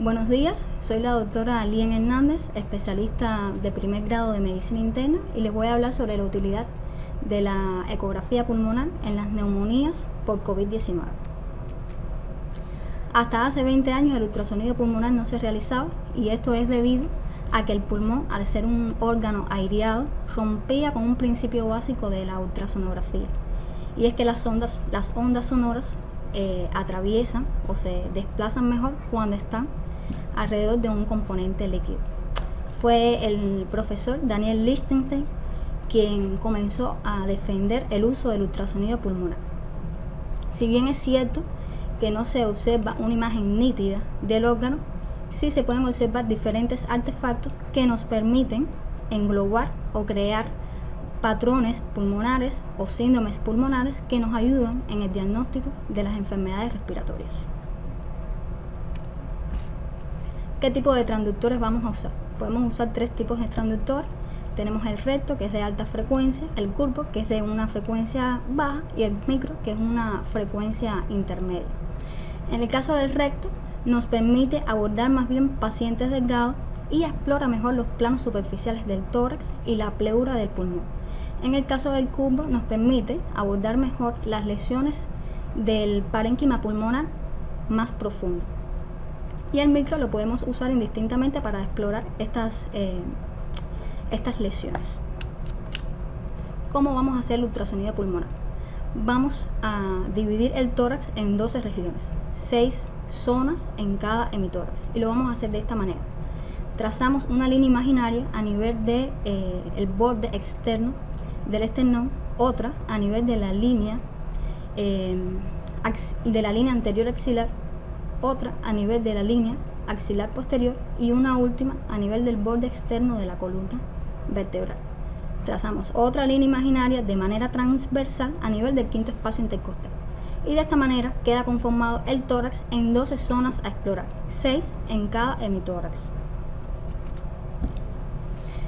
Buenos días, soy la doctora Lien Hernández, especialista de primer grado de medicina interna, y les voy a hablar sobre la utilidad de la ecografía pulmonar en las neumonías por COVID-19. Hasta hace 20 años el ultrasonido pulmonar no se realizaba, y esto es debido a que el pulmón, al ser un órgano aireado, rompía con un principio básico de la ultrasonografía, y es que las ondas sonoras atraviesan o se desplazan mejor cuando están alrededor de un componente líquido. Fue el profesor Daniel Lichtenstein quien comenzó a defender el uso del ultrasonido pulmonar. Si bien es cierto que no se observa una imagen nítida del órgano, sí se pueden observar diferentes artefactos que nos permiten englobar o crear patrones pulmonares o síndromes pulmonares que nos ayudan en el diagnóstico de las enfermedades respiratorias. ¿Qué tipo de transductores vamos a usar? Podemos usar 3 tipos de transductores. Tenemos el recto, que es de alta frecuencia, el curvo, que es de una frecuencia baja, y el micro, que es una frecuencia intermedia. En el caso del recto, nos permite abordar más bien pacientes delgados y explora mejor los planos superficiales del tórax y la pleura del pulmón. En el caso del curvo, nos permite abordar mejor las lesiones del parénquima pulmonar más profundo. Y el micro lo podemos usar indistintamente para explorar estas lesiones. ¿Cómo vamos a hacer el ultrasonido pulmonar? Vamos a dividir el tórax en 12 regiones, 6 zonas en cada hemitórax, y lo vamos a hacer de esta manera. Trazamos una línea imaginaria a nivel de el borde externo del esternón, otra a nivel de la línea anterior axilar, otra a nivel de la línea axilar posterior y una última a nivel del borde externo de la columna vertebral. Trazamos otra línea imaginaria de manera transversal a nivel del quinto espacio intercostal, y de esta manera queda conformado el tórax en 12 zonas a explorar, 6 en cada hemitórax.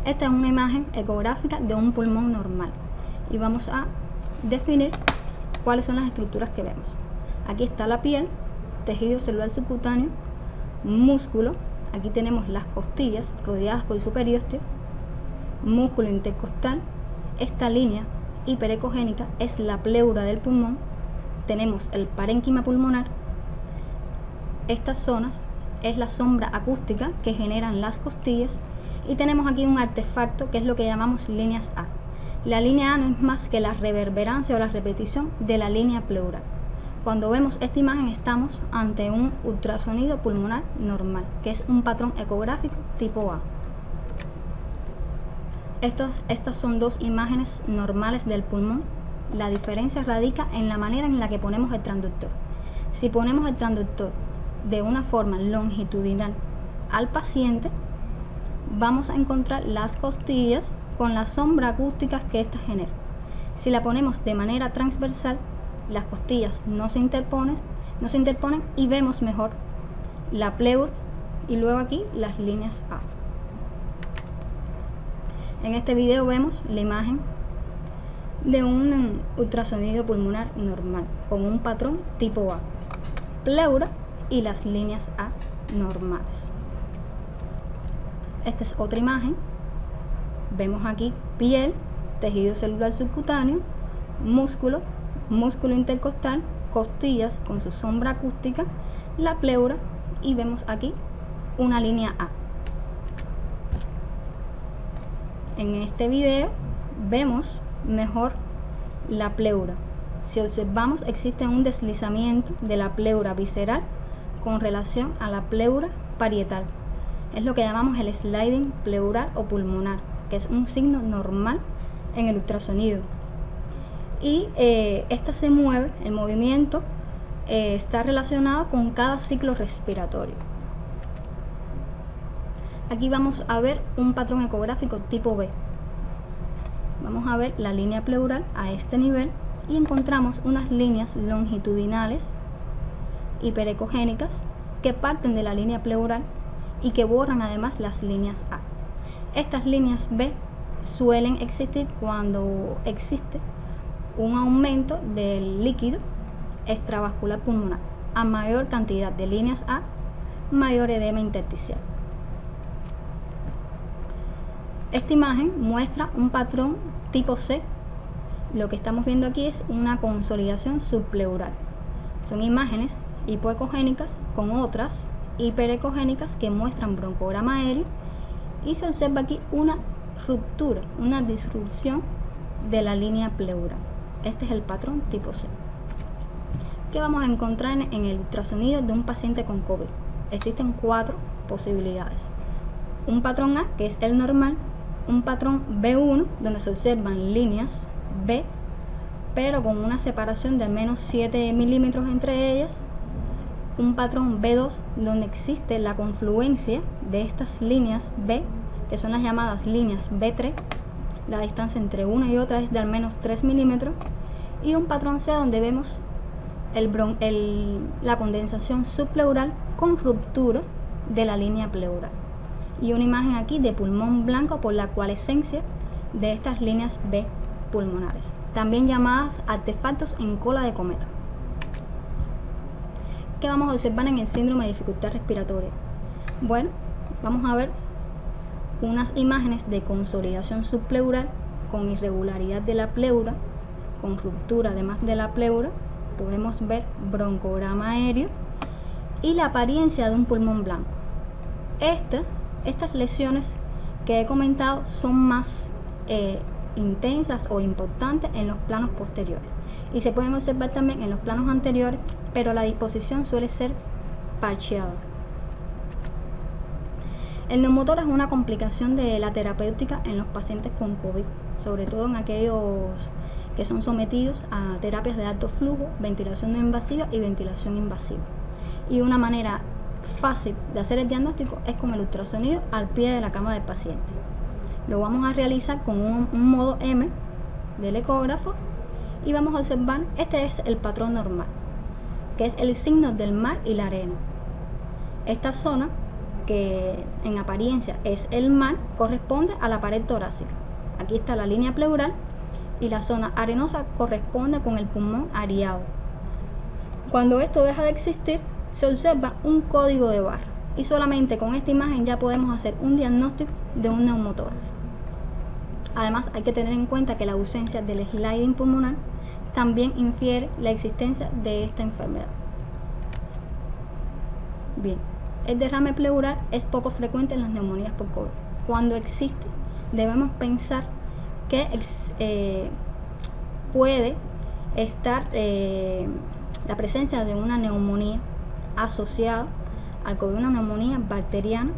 Esta es una imagen ecográfica de un pulmón normal, y vamos a definir cuáles son las estructuras que vemos. Aquí está la piel, tejido celular subcutáneo, músculo, aquí tenemos las costillas rodeadas por el superósteo, músculo intercostal. Esta línea hiperecogénica es la pleura del pulmón, tenemos el parénquima pulmonar. Estas zonas es la sombra acústica que generan las costillas, y tenemos aquí un artefacto que es lo que llamamos líneas A. La línea A no es más que la reverberancia o la repetición de la línea pleural. Cuando vemos esta imagen estamos ante un ultrasonido pulmonar normal, que es un patrón ecográfico tipo A. Estas son 2 imágenes normales del pulmón. La diferencia radica en la manera en la que ponemos el transductor. Si ponemos el transductor de una forma longitudinal al paciente, vamos a encontrar las costillas con la sombra acústica que ésta genera. Si la ponemos de manera transversal, las costillas no se interponen y vemos mejor la pleura y luego aquí las líneas A. En este video vemos la imagen de un ultrasonido pulmonar normal con un patrón tipo A, pleura y las líneas A normales. Esta es otra imagen. Vemos aquí piel, tejido celular subcutáneo, músculo intercostal, costillas con su sombra acústica, la pleura, y vemos aquí una línea A. En este video vemos mejor la pleura. Si observamos, existe un deslizamiento de la pleura visceral con relación a la pleura parietal. Es lo que llamamos el sliding pleural o pulmonar, que es un signo normal en el ultrasonido. Y esta se mueve, el movimiento está relacionado con cada ciclo respiratorio. Aquí vamos a ver un patrón ecográfico tipo B. Vamos a ver la línea pleural a este nivel y encontramos unas líneas longitudinales hiperecogénicas que parten de la línea pleural y que borran además las líneas A. Estas líneas B suelen existir cuando existe un aumento del líquido extravascular pulmonar. A mayor cantidad de líneas A, mayor edema intersticial. Esta imagen muestra un patrón tipo C. Lo que estamos viendo aquí es una consolidación subpleural. Son imágenes hipoecogénicas con otras hiperecogénicas que muestran broncograma aéreo y se observa aquí una ruptura, una disrupción de la línea pleural. Este es el patrón tipo C. ¿Qué vamos a encontrar en el ultrasonido de un paciente con COVID? Existen 4 posibilidades. Un patrón A, que es el normal, un patrón B1, donde se observan líneas B, pero con una separación de al menos 7 milímetros entre ellas. Un patrón B2, donde existe la confluencia de estas líneas B, que son las llamadas líneas B3. La distancia entre una y otra es de al menos 3 milímetros. Y un patrón C, donde vemos la condensación subpleural con ruptura de la línea pleural. Y una imagen aquí de pulmón blanco por la coalescencia de estas líneas B pulmonares, también llamadas artefactos en cola de cometa. ¿Qué vamos a observar en el síndrome de dificultad respiratoria? Bueno, vamos a ver unas imágenes de consolidación subpleural con irregularidad de la pleura, con ruptura además de la pleura. Podemos ver broncograma aéreo y la apariencia de un pulmón blanco. Estas lesiones que he comentado son más intensas o importantes en los planos posteriores y se pueden observar también en los planos anteriores, pero la disposición suele ser parcheada. El neumotor es una complicación de la terapéutica en los pacientes con COVID, sobre todo en aquellos que son sometidos a terapias de alto flujo, ventilación no invasiva y ventilación invasiva. Y una manera fácil de hacer el diagnóstico es con el ultrasonido al pie de la cama del paciente. Lo vamos a realizar con un modo M del ecógrafo y vamos a observar, este es el patrón normal, que es el signo del mar y la arena. Esta zona, que en apariencia es el mar, corresponde a la pared torácica. Aquí está la línea pleural y la zona arenosa corresponde con el pulmón areado. Cuando esto deja de existir, se observa un código de barra y solamente con esta imagen ya podemos hacer un diagnóstico de un neumotórax. Además, hay que tener en cuenta que la ausencia del sliding pulmonar también infiere la existencia de esta enfermedad. Bien, el derrame pleural es poco frecuente en las neumonías por COVID. Cuando existe, debemos pensar que puede estar la presencia de una neumonía asociada al COVID, una neumonía bacteriana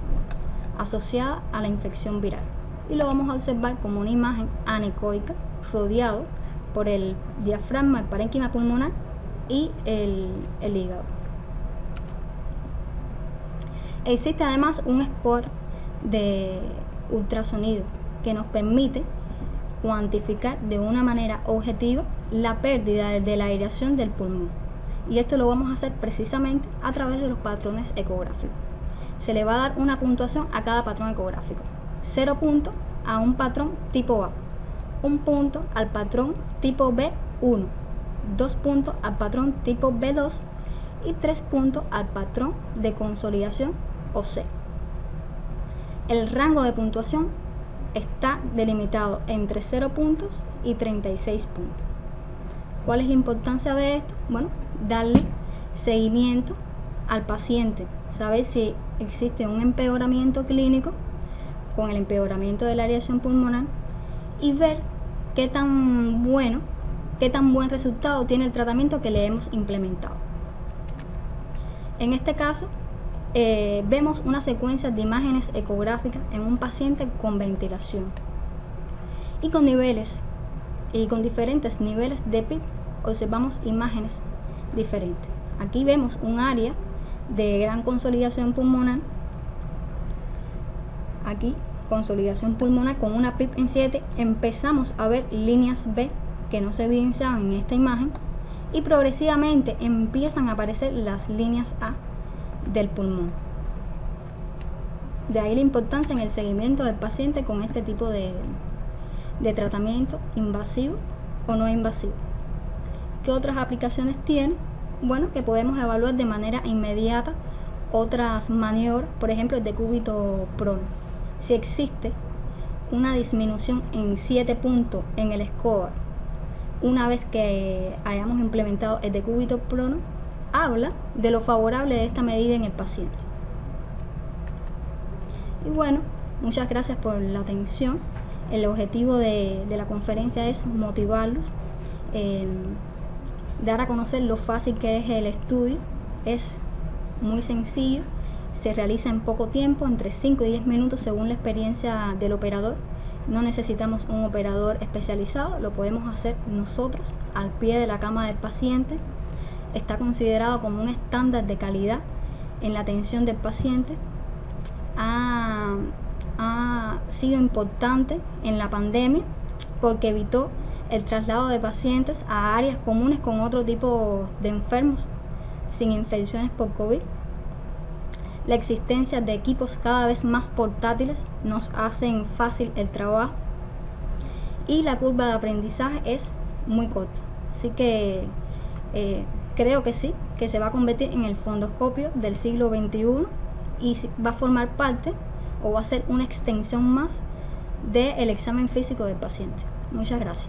asociada a la infección viral. Y lo vamos a observar como una imagen anecoica rodeado por el diafragma, el parénquima pulmonar y el hígado. Existe además un score de ultrasonido que nos permite cuantificar de una manera objetiva la pérdida de la aireación del pulmón. Y esto lo vamos a hacer precisamente a través de los patrones ecográficos. Se le va a dar una puntuación a cada patrón ecográfico. 0 puntos a un patrón tipo A, 1 punto al patrón tipo B1, 2 puntos al patrón tipo B2 y 3 puntos al patrón de consolidación o C. El rango de puntuación está delimitado entre 0 puntos y 36 puntos. ¿Cuál es la importancia de esto? Bueno, darle seguimiento al paciente, saber si existe un empeoramiento clínico con el empeoramiento de la aireación pulmonar y ver qué tan buen resultado tiene el tratamiento que le hemos implementado. En este caso, vemos una secuencia de imágenes ecográficas en un paciente con ventilación y con diferentes niveles de PIB observamos imágenes diferentes. Aquí vemos un área de gran consolidación pulmonar. Aquí consolidación pulmonar con una PIB en 7. Empezamos a ver líneas B que no se evidenciaban en esta imagen y progresivamente empiezan a aparecer las líneas A del pulmón. De ahí la importancia en el seguimiento del paciente con este tipo de tratamiento invasivo o no invasivo. ¿Qué otras aplicaciones tiene? Bueno, que podemos evaluar de manera inmediata otras maniobras, por ejemplo el decúbito prono. Si existe una disminución en 7 puntos en el score una vez que hayamos implementado el decúbito prono, habla de lo favorable de esta medida en el paciente. Y bueno, muchas gracias por la atención. El objetivo de la conferencia es motivarlos, dar a conocer lo fácil que es el estudio. Es muy sencillo, se realiza en poco tiempo, entre 5 y 10 minutos según la experiencia del operador. No necesitamos un operador especializado, lo podemos hacer nosotros al pie de la cama del paciente. Está considerado como un estándar de calidad en la atención del paciente. Ha sido importante en la pandemia porque evitó el traslado de pacientes a áreas comunes con otro tipo de enfermos sin infecciones por COVID. La existencia de equipos cada vez más portátiles nos hacen fácil el trabajo y la curva de aprendizaje es muy corta. Así que creo que sí, que se va a convertir en el fundoscopio del siglo XXI y va a formar parte o va a ser una extensión más del examen físico del paciente. Muchas gracias.